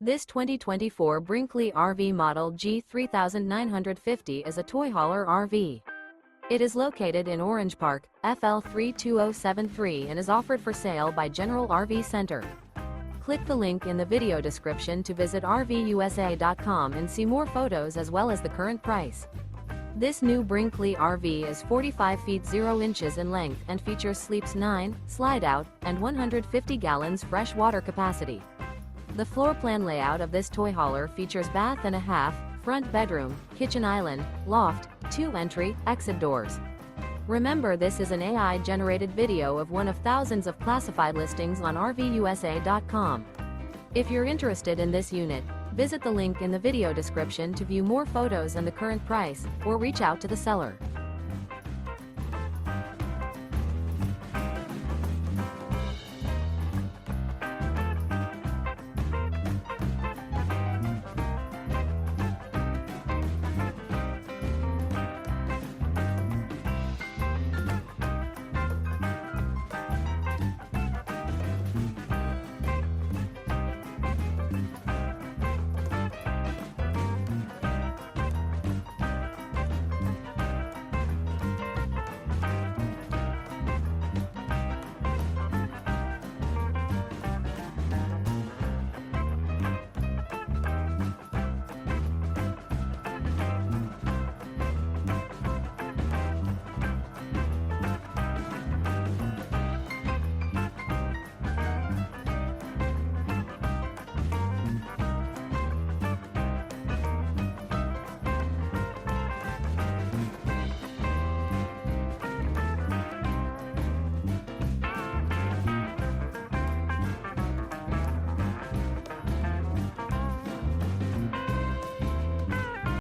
This 2024 Brinkley RV Model G 3950 is a toy hauler RV. It is located in Orange Park, FL 32073 and is offered for sale by General RV Center. Click the link in the video description to visit RVUSA.com and see more photos as well as the current price. This new Brinkley RV is 45 feet 0 inches in length and features sleeps 9, slide-out, and 150 gallons fresh water capacity. The floor plan layout of this toy hauler features bath and a half, front bedroom, kitchen island, loft, 2 entry, exit doors. Remember, this is an AI-generated video of one of thousands of classified listings on RVUSA.com. If you're interested in this unit, visit the link in the video description to view more photos and the current price, or reach out to the seller.